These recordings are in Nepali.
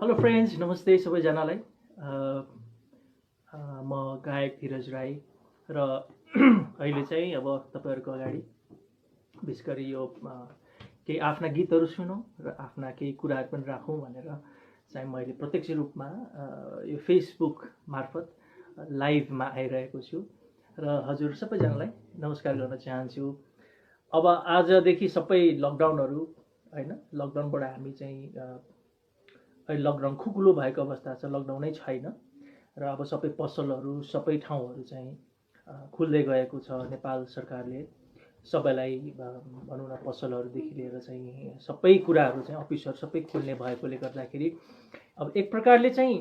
हेलो फ्रेन्ड्स, नमस्ते सबैजनालाई। म गायक धीरज राई र अहिले चाहिँ अब तपाईँहरूको अगाडि विशेष गरी यो केही आफ्ना गीतहरू सुनौँ र आफ्ना केही कुराहरू पनि राखौँ भनेर चाहिँ मैले प्रत्यक्ष रूपमा यो फेसबुक मार्फत लाइभमा आइरहेको छु र हजुर सबैजनालाई नमस्कार गर्न चाहन्छु। अब आजदेखि सबै लकडाउनहरू होइन, लकडाउनबाट हामी चाहिँ अहिले लकडाउन खुकुलो भएको अवस्था छ, लकडाउनै छैन र अब सबै पसलहरू सबै ठाउँहरू चाहिँ खुल्दै गएको छ। नेपाल सरकारले सबैलाई भनौँ न पसलहरूदेखि लिएर चाहिँ सबै कुराहरू चाहिँ अफिसहरू सबै खुल्ने भएकोले गर्दाखेरि अब एक प्रकारले चाहिँ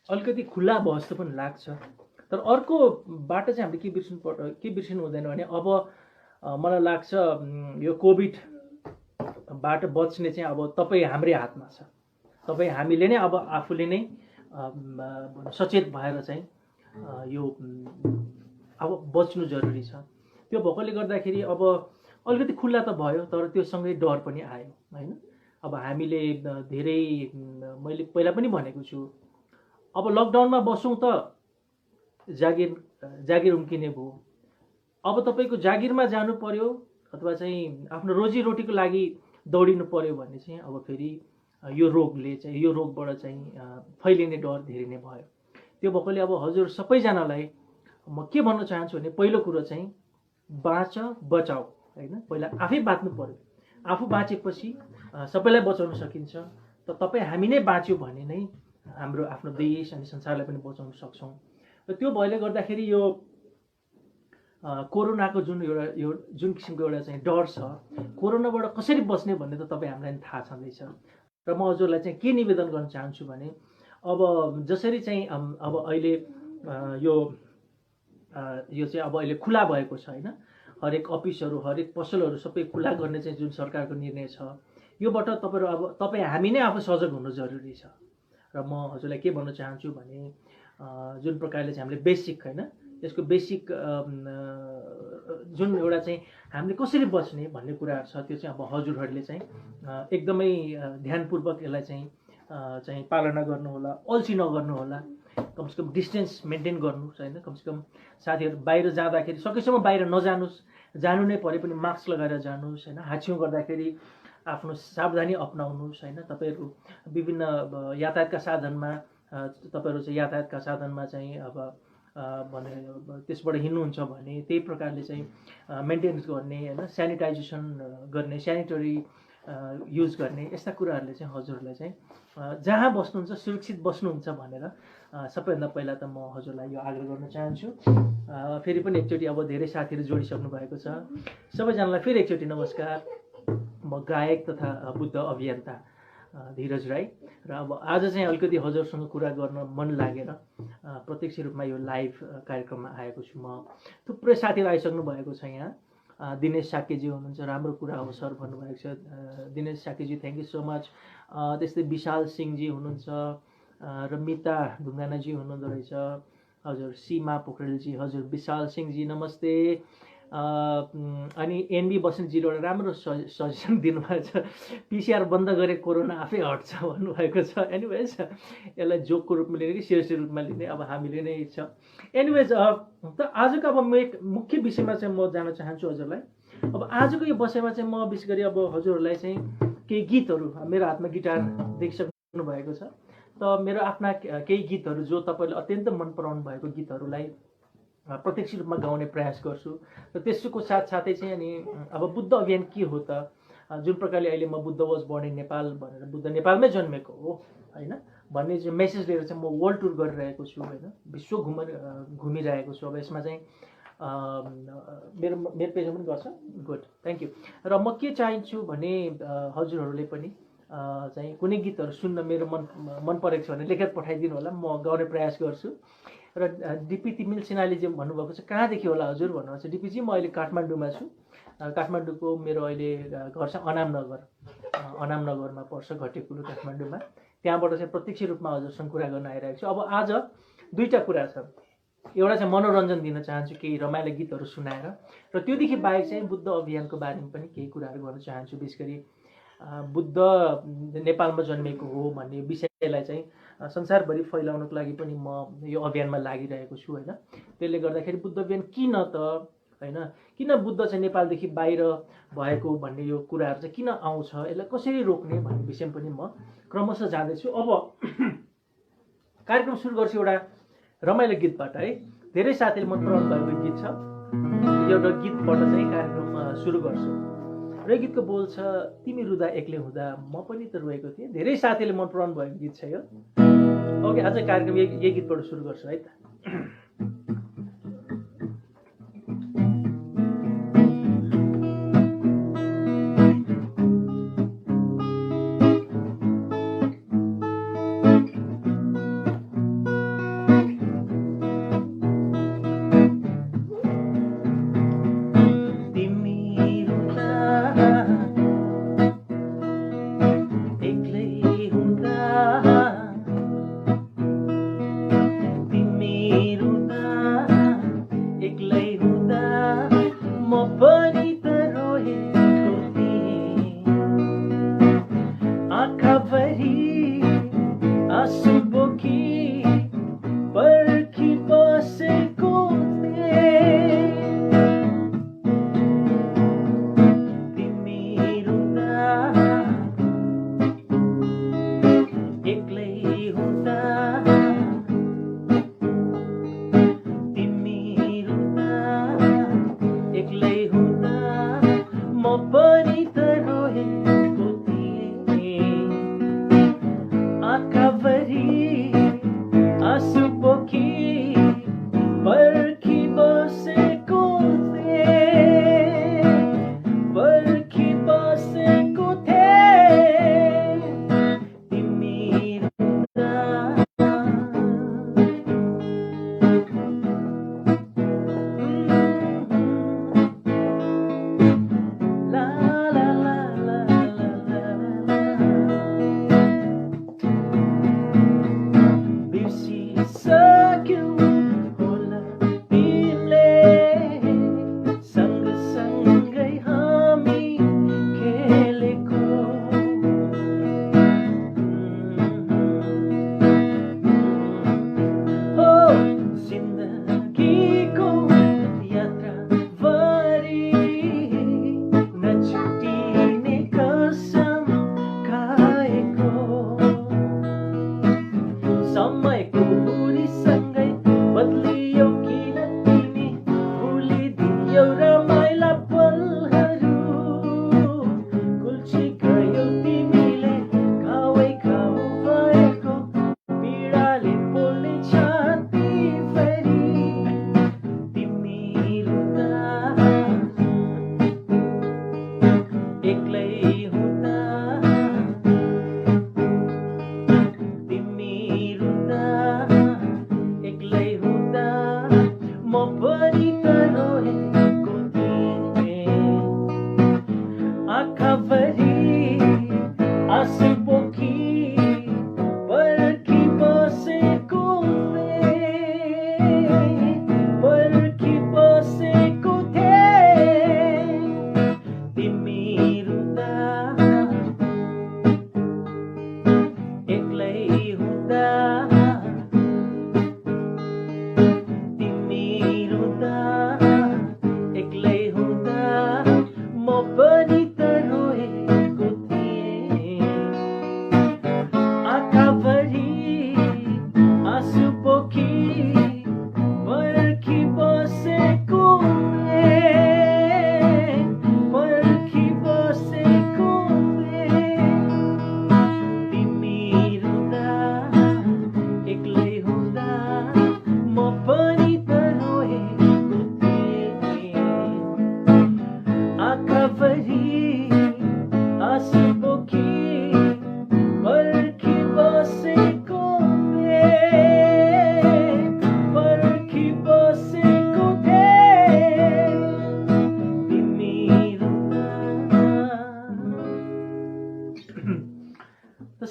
अलिकति खुल्ला भयो जस्तो पनि लाग्छ। तर अर्को बाटो चाहिँ हामीले के बिर्सिनु हुँदैन भने अब मलाई लाग्छ यो कोभिडबाट बच्ने चाहिँ अब तपाईँ हाम्रै हातमा छ। तपाईँ हामीले नै अब आफूले नै सचेत भएर चाहिँ यो अब बच्नु जरुरी छ। त्यो भएकोले गर्दाखेरि अब अलिकति खुल्ला त भयो, तर त्यो सँगै डर पनि आयो होइन। अब हामीले धेरै मैले पहिला पनि भनेको छु, अब लकडाउनमा बसौँ त जागिर उम्किने भयो। अब तपाईँको जागिरमा जानु पर्यो अथवा चाहिँ आफ्नो रोजीरोटीको लागि दौडिनु पर्यो भने चाहिँ अब फेरि यो रोगबाट चाहिँ फैलिने डर धेरै नै भयो। त्यो भएकोले अब हजुर सबैजनालाई म के भन्न चाहन्छु भने पहिलो कुरो चाहिँ बाँच बचाऊ होइन। पहिला आफै बाँच्नु पर्यो, आफू बाँचेपछि सबैलाई बचाउन सकिन्छ। त तपाईँ हामी नै बाँच्यो भने नै हाम्रो आफ्नो देश अनि संसारलाई पनि बचाउन सक्छौँ। र त्यो भएले गर्दाखेरि यो कोरोनाको जुन किसिमको एउटा चाहिँ डर छ, कोरोनाबाट कसरी बस्ने भन्ने त तपाईँ हामीलाई थाहा छँदैछ। र म हजुरलाई चाहिँ के निवेदन गर्न चाहन्छु भने अब जसरी चाहिँ अब अहिले यो चाहिँ अब अहिले खुला भएको छ होइन, हरेक अफिसहरू हरेक पसलहरू सबै खुला गर्ने चाहिँ जुन सरकारको निर्णय छ, योबाट तपाईँ हामी नै आफू सजग हुनु जरुरी छ। र म हजुरलाई के भन्न चाहन्छु भने जुन प्रकारले चाहिँ हामीले बेसिक होइन, यसको बेसिक जुन एउटा चाहिँ हामीले कसरी बच्ने भन्ने कुराहरू छ, त्यो चाहिँ अब हजुरहरूले चाहिँ एकदमै ध्यानपूर्वक यसलाई चाहिँ पालना गर्नुहोला, अल्छी नगर्नुहोला। कमसेकम डिस्टेन्स मेन्टेन गर्नुहोस् होइन। कमसेकम साथीहरू बाहिर जाँदाखेरि सकेसम्म बाहिर नजानुहोस्, जानु नै परे पनि मास्क लगाएर जानुहोस् होइन। हाछिउँ गर्दाखेरि आफ्नो सावधानी अपनाउनुहोस् होइन। तपाईँहरू विभिन्न यातायातका साधनमा चाहिँ अब भने त्यसबाट हिँड्नुहुन्छ भने त्यही प्रकारले चाहिँ मेन्टेनेन्स गर्ने होइन, सेनिटाइजेसन गर्ने, सेनिटरी युज गर्ने, यस्ता कुराहरूले चाहिँ हजुरहरूलाई चाहिँ जहाँ बस्नुहुन्छ सुरक्षित बस्नुहुन्छ भनेर सबैभन्दा पहिला त म हजुरलाई यो आग्रह गर्न चाहन्छु। फेरि पनि एकचोटि अब धेरै साथीहरू जोडिसक्नु भएको छ, सबैजनालाई फेरि एकचोटि नमस्कार। म गायक तथा बुद्ध अभियन्ता धीरज राई र अब आज चाहिँ अलिकति हजुरसँग कुरा गर्न मन लागेर प्रत्यक्ष रूपमा यो लाइभ कार्यक्रममा आएको छु। म थुप्रै साथीहरू आइसक्नु भएको छ यहाँ। दिनेश साकेजी हुनुहुन्छ, राम्रो कुरा हो सर भन्नुभएको छ। Dinesh Sake ji thank you so much. त्यस्तै विशाल सिंहजी हुनुहुन्छ र मिता ढुङ्गानाजी हुनुहुँदो रहेछ। हजुर सीमा पोखरेलजी, हजुर विशाल सिंहजी नमस्ते। अनि एनबी बस्नेतजीले एउटा राम्रो सजेसन दिनुभएको छ, पिसिआर बन्द गरे कोरोना आफै हट्छ भन्नुभएको छ। एनिवेज यसलाई जोकको रूपमा लिने कि सिरियस रूपमा लिने अब हामीले नै छ। एनिवेज त आजको अब मुख्य विषयमा चाहिँ म जान चाहन्छु हजुरलाई। अब आजको यो बसाइमा चाहिँ म विशेष गरी अब हजुरहरूलाई चाहिँ केही गीतहरू, मेरो हातमा गिटार देखिसक्नु भएको छ, त मेरो आफ्ना केही गीतहरू जो तपाईँले अत्यन्त मन पराउनु भएको गीतहरूलाई प्रत्यक्ष रूपमा गाउने प्रयास गर्छु। र त्यसको साथसाथै चाहिँ अनि अब बुद्ध अभियान के हो त, जुन प्रकारले अहिले म Buddha was born in Nepal भनेर, बुद्ध नेपालमै जन्मेको हो होइन भन्ने चाहिँ मेसेज लिएर चाहिँ म वर्ल्ड टुर गरिरहेको छु होइन, विश्व घुमिरहेको छु। अब यसमा चाहिँ मेरो पेजमा पनि गर्छ। Good, thank you. र म के चाहन्छु भने हजुरहरूले पनि चाहिँ कुनै गीतहरू सुन्न मेरो मन परेको छ भने लेखेर पठाइदिनु होला, म गाउने प्रयास गर्छु। र डिपी तिमिल सिन्हाले चाहिँ भन्नुभएको छ कहाँदेखि होला हजुर भन्नुभएको छ। डिपीजी म अहिले काठमाडौँमा छु। काठमाडौँको मेरो अहिले घर चाहिँ अनामनगरमा पर्छ, घटेकुलो काठमाडौँमा। त्यहाँबाट चाहिँ प्रत्यक्ष रूपमा हजुरसँग कुरा गर्न आइरहेको छु। अब आज दुईवटा कुरा छ, एउटा चाहिँ मनोरञ्जन दिन चाहन्छु केही रमाइलो गीतहरू सुनाएर, र त्योदेखि बाहेक चाहिँ बुद्ध अभियानको बारेमा पनि केही कुराहरू गर्न चाहन्छु। विशेष गरी बुद्ध नेपालमा जन्मेको हो भन्ने विषयलाई चाहिँ संसारभरि फैलाउनको लागि पनि म यो अभियानमा लागिरहेको छु होइन। त्यसले गर्दाखेरि बुद्ध अभियान किन त होइन, किन बुद्ध चाहिँ नेपालदेखि बाहिर भएको भन्ने यो कुराहरू चाहिँ किन आउँछ, यसलाई कसरी रोक्ने भन्ने विषयमा पनि म क्रमशः जाँदैछु। अब कार्यक्रम सुरु गर्छु एउटा रमाइलो गीतबाट है। धेरै साथीले मन पराउनु भएको गीत छ, एउटा गीतबाट चाहिँ कार्यक्रम सुरु गर्छु। र गीतको बोल छ, तिमी रुँदा एक्लै हुँदा म पनि त रोएको थिएँ। धेरै साथीले मन पराउनु भएको गीत छ यो। ओके, आज कार्यक्रम यही गीतबाट सुरु गर्छु है त।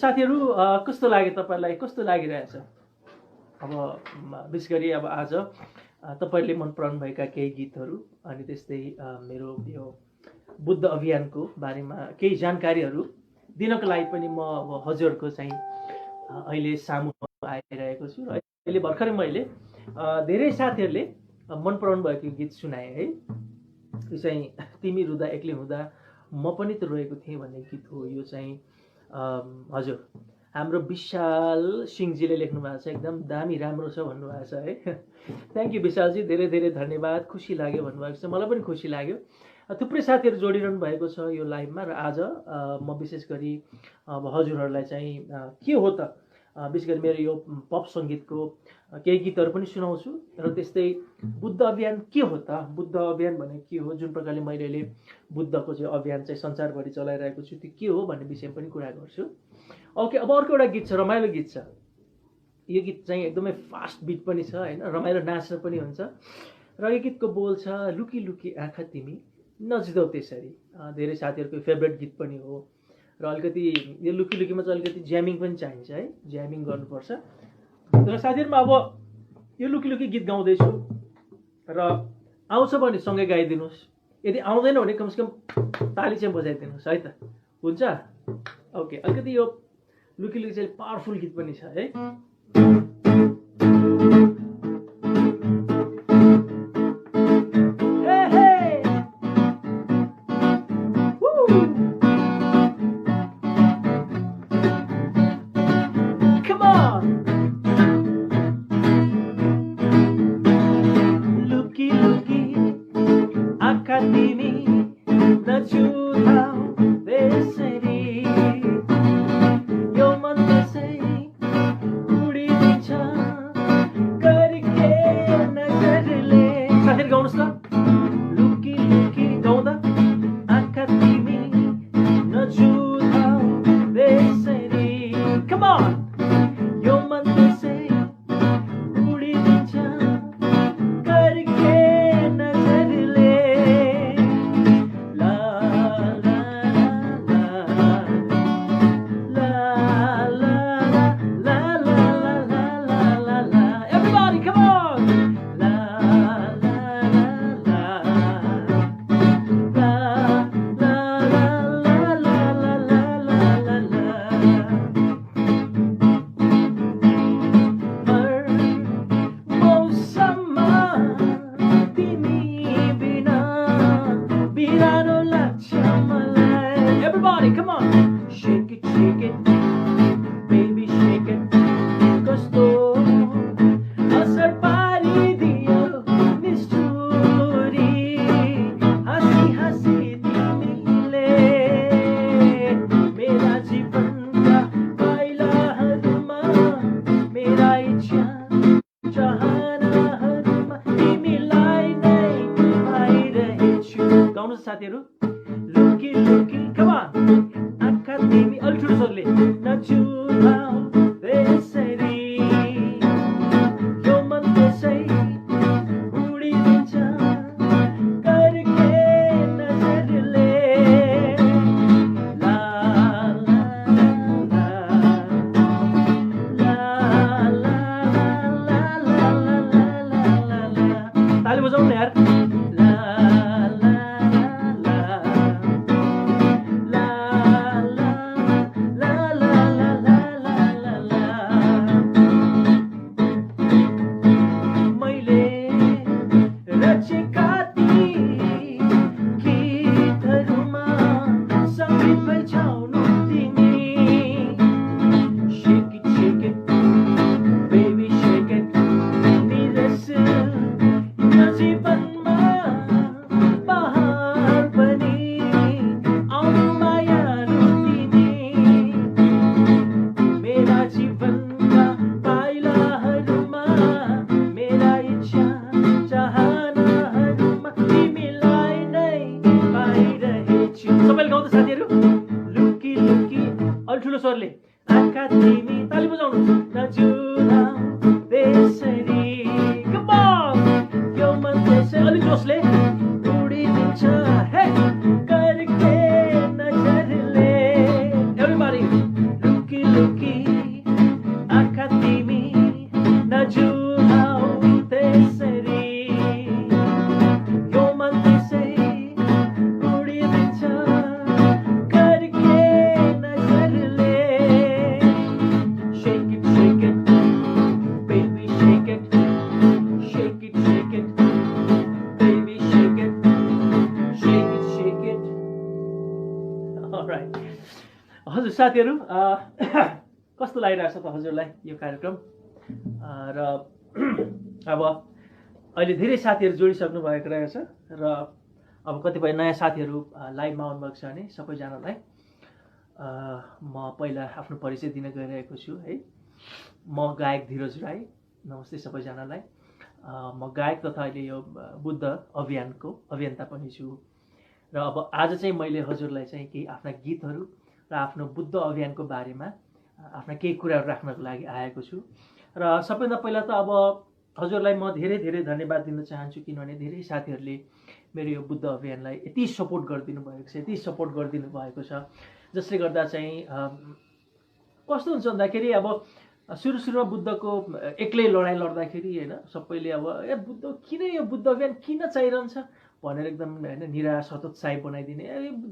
साथीहरू कस्तो लाग्यो तपाईलाई, कस्तो लागिरहेछ? अब विशेष गरी अब आज तपाईले मन पराउनु भएका केही गीतहरू अनि त्यस्तै मेरो यो बुद्ध अभियानको बारेमा केही जानकारीहरू दिनको लागि पनि म अब हजुरहरूको चाहिँ अहिले सामु आइरहेको छु र अहिले भर्खरै मैले धेरै साथीहरूले मन पराउनु भएको गीत सुनाएँ है। यो चाहिँ तिमी रुँदा एक्लै हुँदा म पनि त रोएको थिएँ भन्ने गीत हो। यो चाहिँ हजुर हाम्रो विशाल सिंहजीले लेख्नु भएको छ, एकदम दामी राम्रो छ भन्नुभएको छ है। थ्याङ्क यू विशालजी, धेरै धेरै धन्यवाद, खुसी लाग्यो भन्नुभएको छ, मलाई पनि खुसी लाग्यो। थुप्रै साथीहरू जोडिरहनु भएको छ यो लाइभमा र आज म विशेष गरी अब हजुरहरूलाई चाहिँ के हो त विशेष गरी मेरो यो पप सङ्गीतको केही गीतहरू पनि सुनाउँछु र त्यस्तै बुद्ध अभियान के हो त, बुद्ध अभियान भने के हो, जुन प्रकारले मैले अहिले बुद्धको चाहिँ अभियान चाहिँ संसारभरि चलाइरहेको छु त्यो के हो भन्ने विषयमा पनि कुरा गर्छु। ओके, अब अर्को एउटा गीत छ, रमाइलो गीत छ। यो गीत चाहिँ एकदमै फास्ट बिट पनि छ होइन, रमाइलो नाच्न पनि हुन्छ र यो गीतको बोल छ लुकी लुकी आँखा तिमी नजिदाउ त्यसरी। धेरै साथीहरूको फेभरेट गीत पनि हो र अलिकति यो लुकी लुकीमा चाहिँ अलिकति ज्यामिङ पनि चाहिन्छ है, ज्यामिङ गर्नुपर्छ। र साथीहरूमा अब यो लुकी लुकी गीत गाउँदैछु र आउँछ भने सँगै गाइदिनुहोस्, यदि आउँदैन भने कमसेकम ताली चाहिँ बजाइदिनुहोस् है त, हुन्छ? ओके, अलिकति यो लुकी लुकी चाहिँ पावरफुल गीत पनि छ है। साथीहरू लुकी लुकी कम अन आँखा तिमी अलि ठुलो स्वरले नचुलाऊ त्यसरी यो मन त्यसै उडिदिन्छ करके नजरले ला ला ला ला ला ला ला ला। ताली बजाउनु न यार। आँखा तिमी ताली बजाउनु नचुलाऊ त्यसरी कम अन यो मन त्यसै अलि जोसले उडिदिन्छ हे करके नजरले एभ्रीबडी लुकी लुकी आँखा तिमी नचुलाऊ त्यसरी यो मन त्यसै उडिदिन्छ करके नजरले साथीहरू कस्तो लागिरहेछ त हजुरलाई यो कार्यक्रम र अब अहिले धेरै साथीहरू जोडिसक्नु भएको रहेछ र अब कतिपय नयाँ साथीहरू लाइभमा आउनुभएको छ भने सबैजनालाई म पहिला आफ्नो परिचय दिन गइरहेको छु है। म गायक धीरज राई। नमस्ते सबैजनालाई। म गायक तथा अहिले यो बुद्ध अभियानको अभियन्ता पनि छु र अब आज चाहिँ मैले हजुरलाई चाहिँ केही आफ्ना गीतहरू र आफ्नो बुद्ध अभियानको बारेमा आफ्ना केही कुराहरू राख्नको लागि आएको छु। र सबैभन्दा पहिला त अब हजुरलाई म धेरै धेरै धन्यवाद दिन चाहन्छु, किनभने धेरै साथीहरूले मेरो यो बुद्ध अभियानलाई यति सपोर्ट गरिदिनु भएको छ, यति सपोर्ट गरिदिनु भएको छ, जसले गर्दा चाहिँ कस्तो हुन्छ भन्दाखेरि अब सुरुमा बुद्धको एक्लै लडाइँ लड्दाखेरि होइन सबैले अब बुद्ध किन यो बुद्ध अभियान किन चाहिरहन्छ भनेर एकदम होइन निराश हतोत्साही बनाइदिने,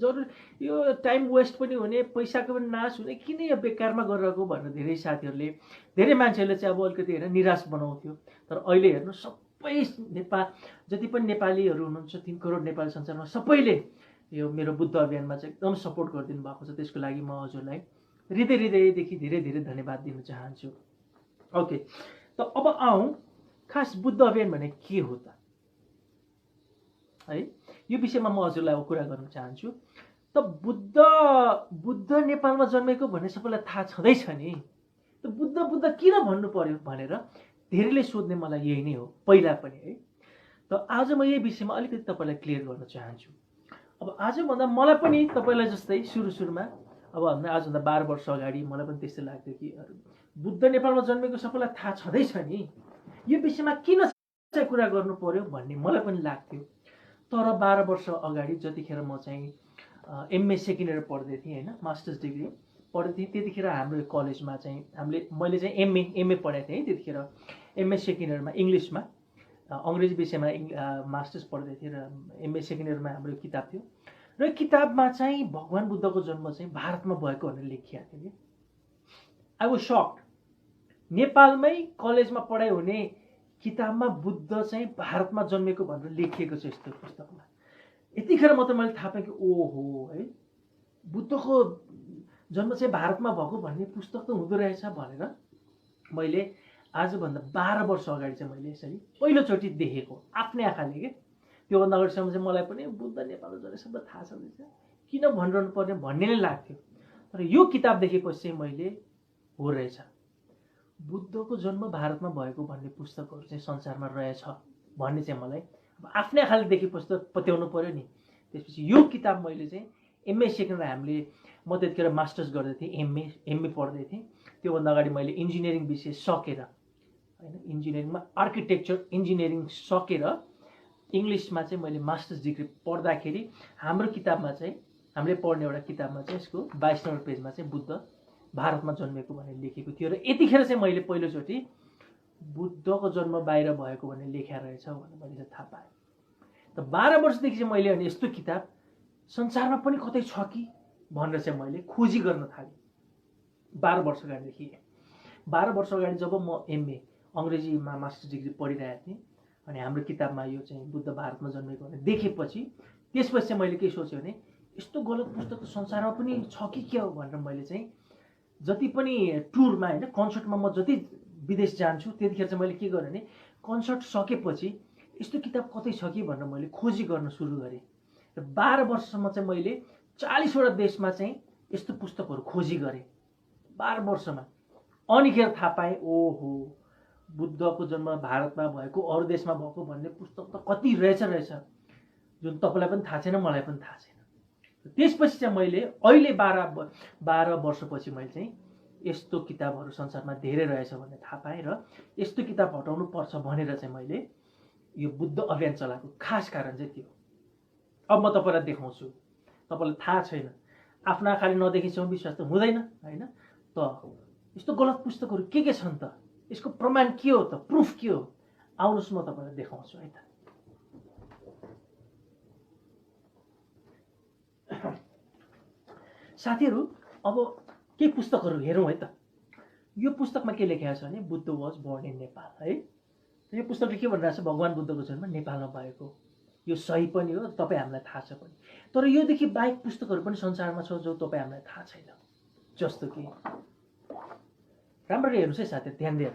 जरुर यो टाइम वेस्ट पनि हुने, पैसाको पनि नाश हुने, किन यो बेकारमा गरिरहेको भनेर धेरै साथीहरूले धेरै मान्छेहरूले चाहिँ अब अलिकति होइन निराश बनाउँथ्यो। तर अहिले हेर्नु सबै जति पनि नेपालीहरू हुनुहुन्छ 3 करोड नेपाली संसारमा सबैले यो मेरो बुद्ध अभियानमा चाहिँ एकदम सपोर्ट गरिदिनु भएको छ। त्यसको लागि म हजुरलाई हृदयदेखि धेरै धेरै धन्यवाद दिन चाहन्छु। ओके, त अब आउँ खास बुद्ध अभियान भने के हो त है, यो विषयमा म हजुरलाई अब कुरा गर्न चाहन्छु। त बुद्ध नेपालमा जन्मेको भन्ने सबैलाई थाहा छँदैछ नि, त बुद्ध किन भन्नु पर्यो भनेर धेरैले सोध्ने मलाई यही नै हो पहिला पनि है। त आज म यही विषयमा अलिकति तपाईँलाई क्लियर गर्न चाहन्छु। अब आजभन्दा मलाई पनि तपाईँलाई जस्तै सुरुमा अब आजभन्दा 12 वर्ष अगाडि मलाई पनि त्यस्तै लाग्थ्यो कि बुद्ध नेपालमा जन्मेको सबैलाई थाहा छँदैछ नि, यो विषयमा किन चाहिँ कुरा गर्नु पर्यो भन्ने मलाई पनि लाग्थ्यो। तर 12 वर्ष अगाडि जतिखेर म चाहिँ एमए सेकेन्ड इयर पढ्दै थिएँ होइन, मास्टर्स डिग्री पढ्दै थिएँ, त्यतिखेर हाम्रो कलेजमा चाहिँ मैले चाहिँ एमए पढाएको थिएँ है। त्यतिखेर एमए सेकेन्ड इयरमा इङ्ग्लिसमा अङ्ग्रेजी विषयमा मास्टर्स पढ्दै थिएँ र एमए सेकेन्ड इयरमा हाम्रो किताब थियो र किताबमा चाहिँ भगवान् बुद्धको जन्म चाहिँ भारतमा भएको भनेर लेखिएको थियो कि आई वाज सक्ड। नेपालमै कलेजमा पढाइ हुने किताबमा बुद्ध चाहिँ भारतमा जन्मेको भनेर लेखिएको छ यस्तो पुस्तकमा। यतिखेर म त मैले थाहा पाएँ कि ओहो है, बुद्धको जन्म चाहिँ भारतमा भएको भन्ने पुस्तक त हुँदो रहेछ भनेर मैले आजभन्दा 12 वर्ष अगाडि चाहिँ मैले यसरी पहिलोचोटि देखेको आफ्नै आँखाले के। त्योभन्दा अगाडिसम्म चाहिँ मलाई पनि बुद्ध नेपालमा जन्मेको शब्द थाहा छँदैछ, किन भनिरहनु पर्ने भन्ने नै लाग्थ्यो। तर यो किताब देखेपछि चाहिँ मैले हो रहेछ बुद्धको जन्म भारतमा भएको भन्ने पुस्तकहरू चाहिँ संसारमा रहेछ भन्ने चाहिँ मलाई अब आफ्नै आँखाले देखेपछि त पत्याउनु पर्यो नि। त्यसपछि यो किताब मैले चाहिँ एमए सेकेन्ड म त्यतिखेर मास्टर्स गर्दै थिएँ, एमए पढ्दै थिएँ। त्योभन्दा अगाडि मैले इन्जिनियरिङ विषय सकेर होइन, इन्जिनियरिङमा आर्किटेक्चर इन्जिनियरिङ सकेर इङ्ग्लिसमा चाहिँ मैले मास्टर्स डिग्री पढ्दाखेरि हाम्रो किताबमा चाहिँ हामीले पढ्ने एउटा किताबमा चाहिँ यसको 22 नम्बर पेजमा चाहिँ बुद्ध भारतमा जन्मेको भनेर लेखेको थियो। र यतिखेर चाहिँ मैले पहिलोचोटि बुद्धको जन्म बाहिर भएको भनेर लेख्या रहेछ भनेर मैले चाहिँ थाहा पाएँ। त 12 वर्षदेखि चाहिँ मैले अनि यस्तो किताब संसारमा पनि कतै छ कि भनेर चाहिँ मैले खोजी गर्न थालेँ 12 वर्ष अगाडिदेखि। 12 वर्ष अगाडि जब म एमए अङ्ग्रेजीमा मास्टर्स डिग्री पढिरहेको थिएँ अनि हाम्रो किताबमा यो चाहिँ बुद्ध भारतमा जन्मेको भनेर देखेपछि त्यसपछि चाहिँ मैले के सोचेँ भने यस्तो गलत पुस्तक त संसारमा पनि छ कि के हो भनेर मैले चाहिँ जति पनि टुरमा होइन कन्सर्टमा म जति विदेश जान्छु त्यतिखेर चाहिँ मैले के गरेँ भने कन्सर्ट सकेपछि यस्तो किताब कतै छ कि भनेर मैले खोजी गर्न सुरु गरेँ। र 12 वर्षसम्म चाहिँ मैले 40 वटा देशमा चाहिँ यस्तो पुस्तकहरू खोजी गरेँ 12 वर्षमा। अनिखेर थाहा पाएँ ओहो बुद्धको जन्म भारतमा भएको अरू देशमा भएको भन्ने पुस्तक त कति रहेछ जुन तपाईँलाई पनि थाहा छैन मलाई पनि थाहा छैन। त्यसपछि चाहिँ मैले अहिले 12 वर्षपछि मैले चाहिँ यस्तो किताबहरू संसारमा धेरै रहेछ भन्ने थाहा पाएँ र यस्तो किताब हटाउनु पर्छ भनेर चाहिँ मैले यो बुद्ध अभियान चलाएको खास कारण चाहिँ त्यो। अब म तपाईँलाई देखाउँछु, तपाईँलाई थाहा छैन, आफ्नो आँखाले नदेखेसम्म विश्वास त हुँदैन होइन। त यस्तो गलत पुस्तकहरू के छन् त, यसको प्रमाण के हो त, प्रुफ के हो, आउनुहोस् म तपाईँलाई देखाउँछु है त। साथीहरू अब केही पुस्तकहरू हेरौँ है त। यो पुस्तकमा के लेखेको छ भने Buddha was born in Nepal है। यो पुस्तकले के भनिरहेको छ, भगवान् बुद्धको जन्म नेपालमा भएको। यो सही पनि हो, तपाईँ हामीलाई थाहा छ पनि। तर योदेखि बाहेक पुस्तकहरू पनि संसारमा छ जो तपाईँ हामीलाई थाहा छैन, जस्तो कि राम्ररी हेर्नुहोस् है साथी, ध्यान दिएर।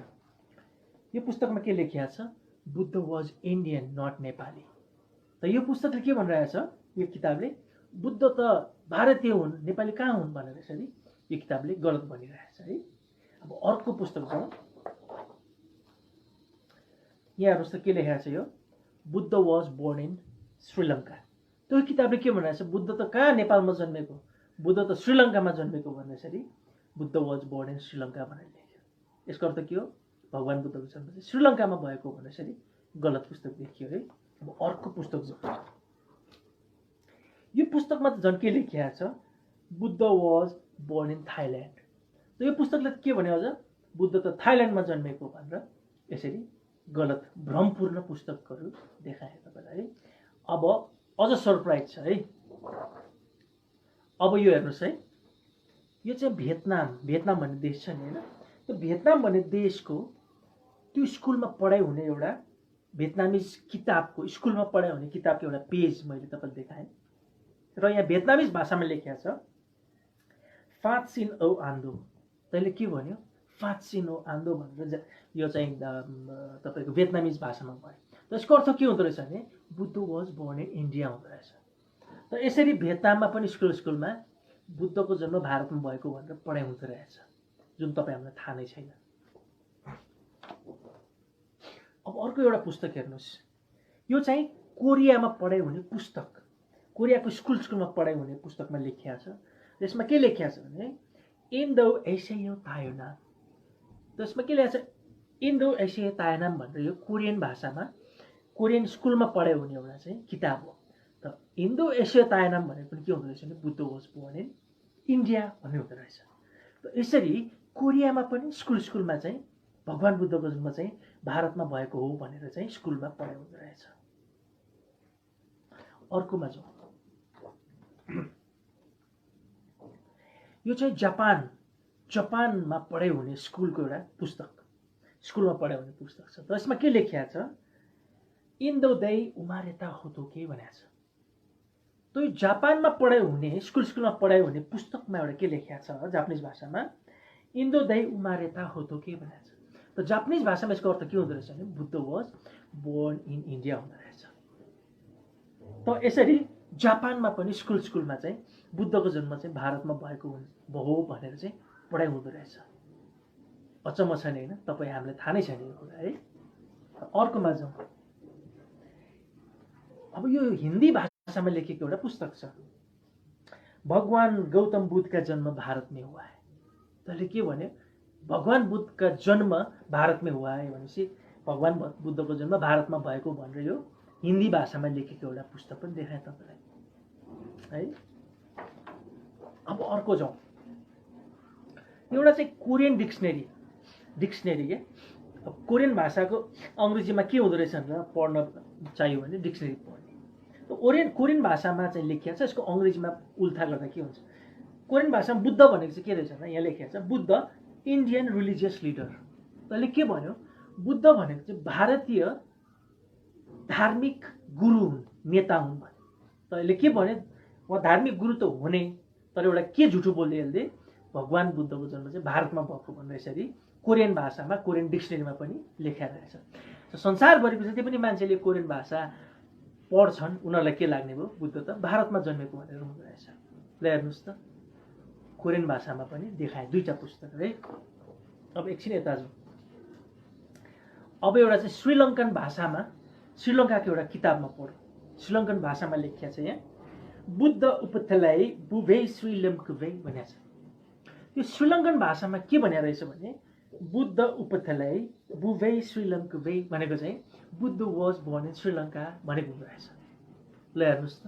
यो पुस्तकमा के लेखिएको छ? Buddha was Indian not Nepali. त यो पुस्तकले के भनिरहेछ? यो किताबले बुद्ध त भारतीय हुन्, नेपाली कहाँ हुन् भनेर यसरी यो किताबले गलत भनिरहेछ है। अब अर्को पुस्तक छ, यहाँ हेर्नुहोस् त के लेखेको छ यो? Buddha was born in Sri Lanka. त्यो किताबले के भनिरहेछ? बुद्ध त कहाँ नेपालमा जन्मेको, बुद्ध त श्रीलङ्कामा जन्मेको भनेर यसरी Buddha was born in Sri Lanka भनेर लेख्यो। यसको अर्थ के हो? भगवान बुद्धको जन्म चाहिँ श्रीलङ्कामा भएको भनेर यसरी गलत पुस्तक लेखियो है। अब अर्को पुस्तक छ, यो पुस्तकमा त झन् के लेखिएको छ? Buddha was born in Thailand. त यो पुस्तकले के भन्यो अझ? बुद्ध त थाइल्यान्डमा जन्मेको भनेर यसरी गलत भ्रमपूर्ण पुस्तकहरू देखाए तपाईँलाई है। अब अझ सरप्राइज छ है। अब यो हेर्नुहोस् है, यो चाहिँ भियतनाम भन्ने देश छ नि होइन, त्यो भियतनाम भन्ने देशको त्यो स्कुलमा पढाइ हुने एउटा भियतनामिज किताबको, स्कुलमा पढाइ हुने किताबको एउटा पेज मैले तपाईँलाई देखाएँ र यहाँ भियतनामिज भाषामा लेखिएको छ फात सिन औ आन्दो। तैँले के भन्यो? फात सिन औ आन्दो भनेर यो चाहिँ तपाईँको भियतनामिज भाषामा भयो। त यसको अर्थ के हुँदो रहेछ भने Buddha was born in India हुँदो रहेछ। त यसरी भियतनाममा पनि स्कुलमा बुद्धको जन्म भारतमा भएको भनेर पढाइ हुँदो रहेछ, जुन तपाईँ हामीलाई थाहा नै छैन। अब अर्को एउटा पुस्तक हेर्नुहोस्, यो चाहिँ कोरियामा पढाइ हुने पुस्तक, कोरियाको स्कुलमा पढाइ हुने पुस्तकमा लेखिएको छ। यसमा के लेखिएको छ भने इन्डो एसिया तायोनाम। त्यसमा के लेखेको छ? इन्डो एसिया तायोनाम भनेर यो कोरियन भाषामा, कोरियन स्कुलमा पढाइ हुने एउटा चाहिँ किताब हो। त इन्डो एसिया तायोनाम भनेको पनि के हुँदो रहेछ भने Buddha was born in India भन्ने हुँदो रहेछ। त यसरी कोरियामा पनि स्कुलमा चाहिँ भगवान बुद्धको जन्म चाहिँ भारतमा भएको हो भनेर चाहिँ स्कुलमा पढाइ हुँदो रहेछ। अर्कोमा जाउँ, यो चाहिँ जापानमा पढाइ हुने स्कुलको एउटा पुस्तक, स्कुलमा पढाइ हुने पुस्तक छ। त यसमा के लेखिएको छ? इन्दो दै उमारेता होतोके भनेको छ। त यो जापानमा पढाइ हुने स्कुलमा पढाइ हुने पुस्तकमा एउटा के लेखिएको छ जापानिज भाषामा? इन्दो दै उमारेता होतोके भनेको छ। त जापानिज भाषामा यसको अर्थ के हुँदो रहेछ भने Buddha was born in India हुँदो रहेछ। त यसरी जापानमा पनि स्कुलमा चाहिँ बुद्धको जन्म चाहिँ भारतमा भएको हो भनेर चाहिँ पढाइ हुँदो रहेछ। अचम्म छैन होइन? तपाईँ हामीलाई थाहा नै छैन यो कुरा है। अर्कोमा जाउँ, अब यो हिन्दी भाषामा लेखेको एउटा पुस्तक छ, भगवान गौतम बुद्धका जन्म भारत में हुआ है। तैँले के भन्यो? भगवान बुद्धका जन्म भारत में हुआ है भनेपछि भगवान बुद्धको जन्म भारतमा भएको भनेर यो हिन्दी भाषामा लेखेको एउटा पुस्तक पनि देखाएँ तपाईँलाई है। अब अर्को जाउँ, एउटा चाहिँ कोरियन डिक्सनेरी के। अब कोरियन भाषाको अङ्ग्रेजीमा के हुँदो रहेछ भनेर पढ्न चाहियो भने डिक्सनेरी पढ्ने। त कोरियन भाषामा चाहिँ लेखिएको छ, यसको अङ्ग्रेजीमा उल्था गर्दा के हुन्छ? कोरियन भाषामा बुद्ध भनेको चाहिँ के रहेछ भने यहाँ लेखिएको छ बुद्ध इन्डियन रिलिजियस लिडर। तैँले के भन्यो? बुद्ध भनेको चाहिँ भारतीय धार्मिक गुरु हुन्, नेता हुन् भने। तैँले के भन्यो? उहाँ धार्मिक गुरु त हुने, तर एउटा के झुठो बोल्दै यसले भगवान बुद्धको जन्म चाहिँ भारतमा भएको भनेर यसरी कोरियन भाषामा, कोरियन डिक्सनेरीमा पनि लेखेर रहेछ। संसारभरिको जति पनि मान्छेले कोरियन भाषा पढ्छन् उनीहरूलाई के लाग्ने भयो? बुद्ध त भारतमा जन्मेको भनेर हुँदो रहेछ। ल हेर्नुहोस् त, कोरियन भाषामा पनि देखाए दुईवटा पुस्तक है। अब एकछिन यता जाउँ, अब एउटा चाहिँ श्रीलङ्कन भाषामा, श्रीलङ्काको एउटा किताबमा पढौँ। श्रीलङ्कन भाषामा लेखिएको छ यहाँ बुद्ध उपथलाई बुभे श्रीलङ्कुभे भनेको छ। यो श्रीलङ्कन भाषामा के भनेको रहेछ भने बुद्ध उपथलाई बुभे श्रीलङ्कुभे भनेको चाहिँ Buddha was born in Sri Lanka भनेको हुँदो रहेछ। ल हेर्नुहोस् त,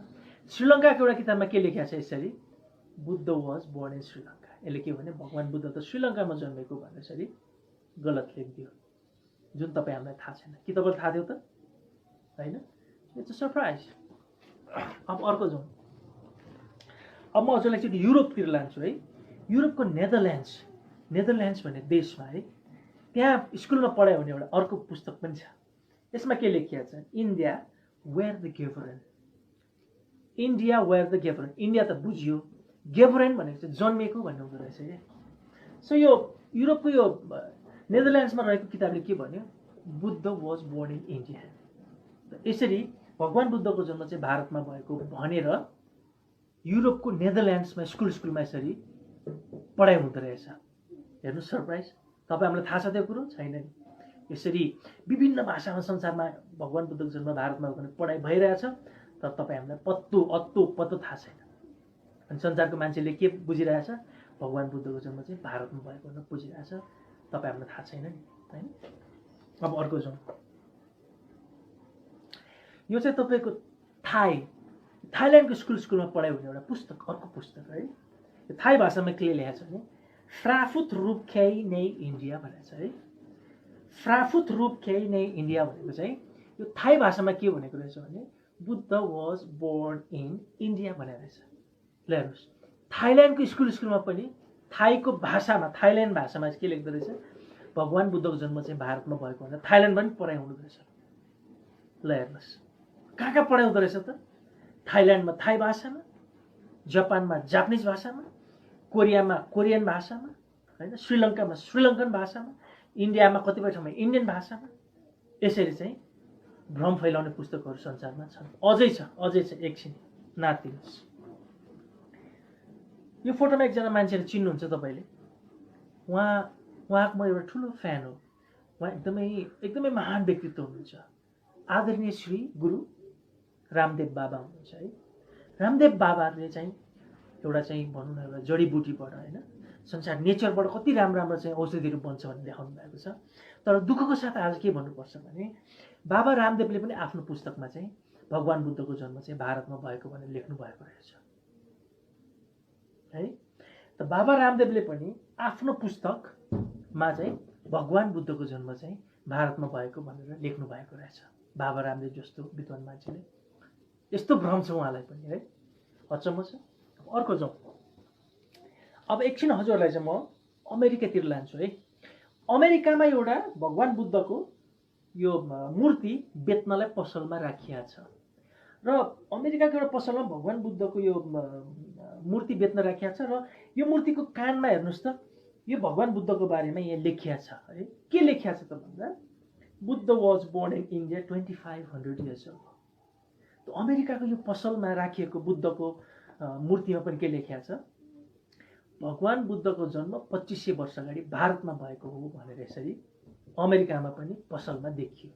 श्रीलङ्काको एउटा किताबमा के लेखिएको छ यसरी Buddha was born in Sri Lanka. यसले के भने भगवान बुद्ध त श्रीलङ्कामा जन्मेको भनेर यसरी गलत लेखिदियो, जुन तपाईँ हामीलाई थाहा छैन। कि तपाईँलाई थाहा थियो त होइन? It's a surprise. अब अर्को जाउँ, अब म हजुरलाई चाहिँ युरोपतिर लान्छु है। युरोपको नेदरल्यान्ड्स भन्ने देशमा है, त्यहाँ स्कुलमा पढाइ हुने एउटा अर्को पुस्तक पनि छ। यसमा के लेखिएको छ? India where the govern. India where the govern. India त बुझियो, गेब्रेन भनेको चाहिँ जन्मिएको भन्ने हुँदो रहेछ क्या। सो यो युरोपको यो नेदरल्यान्ड्समा रहेको किताबले के भन्यो, Buddha was born in India. यसरी भगवान बुद्धको जन्म चाहिँ भारतमा भएको भनेर युरोपको नेदरल्यान्ड्समा स्कुलमा यसरी पढाइ हुँदो रहेछ। हेर्नु सरप्राइज, तपाईँहरूलाई थाहा छ त्यो कुरो? छैन नि। यसरी विभिन्न भाषामा संसारमा भगवान बुद्धको जन्म भारतमा भएको पढाइ भइरहेछ, तर तपाईँहरूलाई पत्तो थाहा छैन। अनि संसारको मान्छेले के बुझिरहेछ, भगवान बुद्धको जन्म चाहिँ भारतमा भएको भनेर बुझिरहेछ, तपाईँहरूलाई थाहा छैन नि, होइन? अब अर्को जाउँ। यो चाहिँ तपाईँको थाइल्यान्डको स्कुलमा पढाइ हुने एउटा पुस्तक, अर्को पुस्तक है। यो थाई भाषामा के लेखेको छ भने फ्राफुत रूप ख्याइ नै इन्डिया भनेको छ है। फ्राफुत रूप ख्याइ नै इन्डिया भनेको चाहिँ यो थाई भाषामा के भनेको रहेछ भने Buddha was born in India भनेको रहेछ। ल हेर्नुहोस्, थाइल्यान्डको स्कुलमा पनि थाईको भाषामा, थाइल्यान्ड भाषामा के लेख्दो रहेछ, भगवान बुद्धको जन्म चाहिँ भारतमा भएको भनेर थाइल्यान्डमा पनि पढाइ हुँदो रहेछ। ल हेर्नुहोस्, कहाँ पढाइ हुँदो रहेछ त? थाइल्यान्डमा थाई भाषामा, जापानमा जापानिज भाषामा, कोरियामा कोरियन भाषामा, होइन, श्रीलङ्कामा श्रीलङ्कन भाषामा, इन्डियामा कतिपय ठाउँमा इन्डियन भाषामा। यसरी चाहिँ भ्रम फैलाउने पुस्तकहरू संसारमा छन्। अझै छ, एकछिन नातिनुहोस्। यो फोटोमा एकजना मान्छेले चिन्नुहुन्छ तपाईँले। उहाँको म एउटा ठुलो फ्यान हो। उहाँ एकदमै महान व्यक्तित्व हुनुहुन्छ। आदरणीय श्री गुरु रामदेव बाबा हुनुहुन्छ है। रामदेव बाबाले चाहिँ एउटा चाहिँ भनौँ न एउटा जडीबुटीबाट, होइन, संसार नेचरबाट कति राम्रो चाहिँ औषधिहरू बन्छ भन्ने देखाउनु भएको छ। तर दुःखको साथ आज के भन्नुपर्छ भने बाबा रामदेवले पनि आफ्नो पुस्तकमा चाहिँ भगवान बुद्धको जन्म चाहिँ भारतमा भएको भनेर लेख्नु भएको रहेछ है। त बाबा रामदेवले पनि आफ्नो पुस्तकमा चाहिँ भगवान बुद्धको जन्म चाहिँ भारतमा भएको भनेर लेख्नु भएको रहेछ। बाबा रामदेव जस्तो विद्वान मान्छेले। यस्तो भ्रम छ उहाँलाई पनि है, अचम्म छ। अर्को जाउँ। अब एकछिन हजुरहरूलाई चाहिँ म अमेरिकातिर लान्छु है। अमेरिकामा एउटा भगवान बुद्धको यो मूर्ति बेच्नलाई पसलमा राखिया छ र अमेरिकाको एउटा पसलमा भगवान बुद्धको यो मूर्ति बेच्न राखिया छ र यो मूर्तिको कानमा हेर्नुहोस् त, यो भगवान बुद्धको बारेमा यहाँ लेखिया छ है। के लेखिया छ त भन्दा Buddha was born in India 2500 years ago. त अमेरिकाको यो पसलमा राखिएको बुद्धको मूर्तिमा पनि के लेखिया छ, भगवान बुद्धको जन्म 2500 वर्ष अगाडि भारतमा भएको हो भनेर यसरी अमेरिकामा पनि पसलमा देखियो।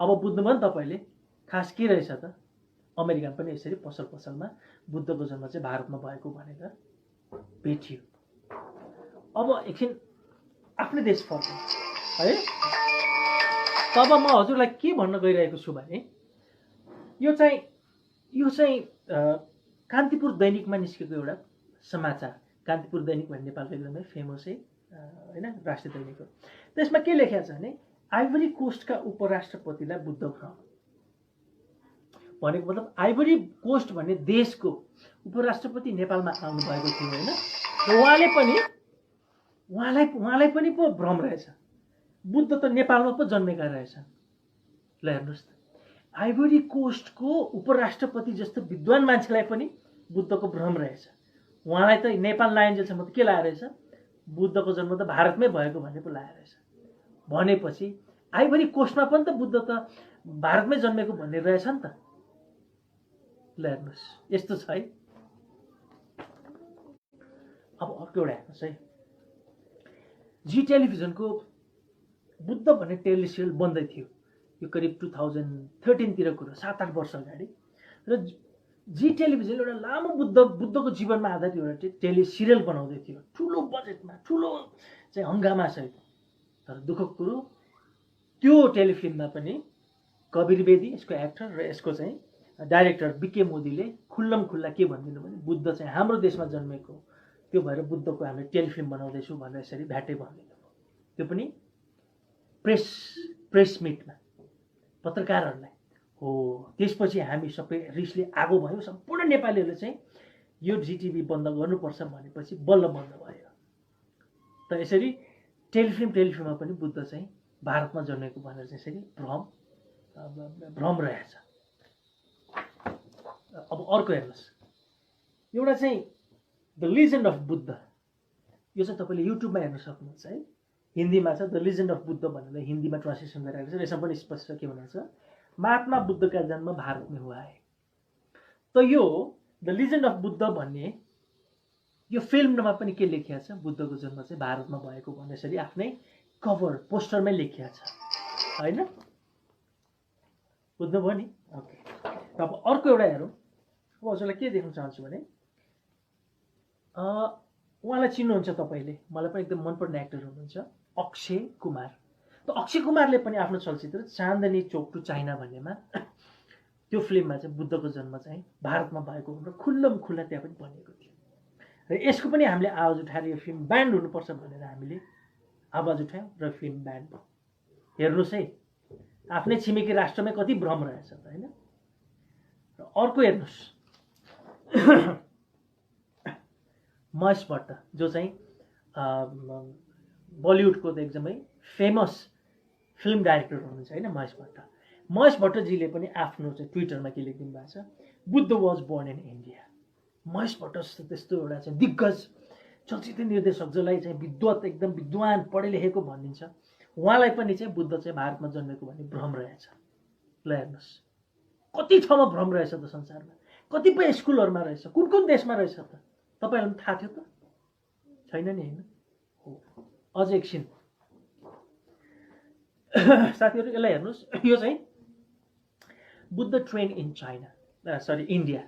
अब बुझ्नुभयो नि तपाईँले खास के रहेछ त? अमेरिकामा पनि यसरी पसलमा बुद्धको जन्म चाहिँ भारतमा भएको भनेर भेटियो। अब एकछिन आफ्नै देश फर्कौँ है। तब म हजुरलाई के भन्न गइरहेको छु भने यो चाहिँ कान्तिपुर दैनिकमा निस्केको एउटा समाचार। कान्तिपुर दैनिक भन्ने नेपालको एकदमै फेमस है, होइन, राष्ट्रिय दैनिक हो। त्यसमा के लेखेको छ भने आइभरी कोस्टका उपराष्ट्रपतिलाई बुद्ध भ्रम भनेको मतलब आइभरी कोस्ट भन्ने देशको उपराष्ट्रपति नेपालमा आउनु भएको थियो होइन, र उहाँलाई पनि पो भ्रम रहेछ, बुद्ध त नेपालमा पो जन्मेका रहेछ। ल हेर्नुहोस् त, आइभरी कोस्टको उपराष्ट्रपति जस्तो विद्वान मान्छेलाई पनि बुद्धको भ्रम रहेछ। उहाँलाई त नेपाल नआइन्जेलसम्म त के लागेको रहेछ, बुद्धको जन्म त भारतमै भएको भन्ने पो लागेको रहेछ। भनेपछि आइभरी कोस्टमा पनि त बुद्ध त भारतमै जन्मेको भन्ने रहेछ नि त। ल हेर्नुहोस्, यस्तो छ है। अब अर्को एउटा हेर्नुहोस् है, जी टेलिभिजनको बुद्ध भन्ने टेलिसिरियल बन्दै थियो। यो करिब 2013 तिर कुरा, 7-8 वर्ष अगाडि। र जी टेलिभिजनले एउटा लामो बुद्धको जीवनमा आधारित एउटा टेलिसिरियल बनाउँदै थियो, ठुलो बजेटमा, ठुलो चाहिँ हङ्गामासहित। तर दुःखको कुरो त्यो टेलिफिल्ममा पनि कबीर बेदी यसको एक्टर र यसको चाहिँ डाइरेक्टर बीके मोदीले खुल्ला के भनिदिनु भने बुद्ध चाहिँ हाम्रो देशमा जन्मेको, त्यो भएर बुद्धको हामीले टेलिफिल्म बनाउँदैछौँ भनेर यसरी भ्याटै भनिदिनु। त्यो पनि प्रेस मिटमा पत्रकारहरूलाई हो। त्यसपछि हामी सबै रिसले आगो भयो, सम्पूर्ण नेपालीहरूले चाहिँ यो जिटिभी बन्द गर्नुपर्छ भनेपछि बल्ल बन्द भयो। त यसरी टेलिफिल्ममा पनि बुद्ध चाहिँ भारतमा जन्मेको भनेर चाहिँ यसरी भ्रम रहेछ। अब अर्को हेर्नुहोस्, एउटा चाहिँ द लिजेन्ड अफ बुद्ध, यो चाहिँ तपाईँले युट्युबमा हेर्न सक्नुहुन्छ है। हिन्दीमा छ द लिजेन्ड अफ बुद्ध भनेर हिन्दीमा ट्रान्सलेसन गरिरहेको छ। यसमा पनि स्पष्ट के भनेको छ, महात्मा बुद्धका जन्म भारत में हुआ है। त यो द लिजेन्ड अफ बुद्ध भन्ने यो फिल्ममा पनि के लेखिएको छ, बुद्धको जन्म चाहिँ भारतमा भएको भन्ने यसरी आफ्नै कभर पोस्टरमै लेखिएको छ होइन, बुझ्नुभयो नि। ओके, अब अर्को एउटा हेरौँ। अब हजुरलाई के देख्न चाहन्छु भने उहाँलाई चिन्नुहुन्छ तपाईँले, मलाई पनि एकदम मनपर्ने एक्टर हुनुहुन्छ अक्षय कुमार। त अक्षय कुमारले पनि आफ्नो चलचित्र चाँदनी चौक टु चाइना भन्नेमा त्यो फिल्ममा चाहिँ बुद्धको जन्म चाहिँ भारतमा भएको भनेर खुल्लम खुल्ला त्यहाँ पनि भनिएको थियो। र यसको पनि हामीले आवाज उठाएर यो फिल्म ब्यान्ड हुनुपर्छ भनेर हामीले आवाज उठायौँ र फिल्म ब्यान्ड भयो। हेर्नुहोस् है, आफ्नै छिमेकी राष्ट्रमै कति भ्रम रहेछ त होइन। र अर्को हेर्नुहोस्, महेश भट्ट जो चाहिँ बलिउडको त एकदमै फेमस फिल्म डाइरेक्टर हुनुहुन्छ होइन महेश भट्ट। महेश भट्टजीले पनि आफ्नो चाहिँ ट्विटरमा के लेखिदिनु भएको छ, Buddha was born in India. Mahesh Bhatt जस्तो त्यस्तो एउटा चाहिँ दिग्गज चलचित्र निर्देशक जसलाई चाहिँ विद्वत एकदम विद्वान पढे लेखेको भनिन्छ, उहाँलाई पनि चाहिँ बुद्ध चाहिँ भारतमा जन्मेको भन्ने भ्रम रहेछ। ल हेर्नुहोस् कति ठाउँमा भ्रम रहेछ त संसारमा, कतिपय स्कुलहरूमा रहेछ, कुन कुन देशमा रहेछ त तपाईँहरूलाई पनि थाहा थियो त छैन नि होइन। हो अझ एकछिन साथीहरू यसलाई हेर्नुहोस्, यो चाहिँ Buddha train in China, sorry India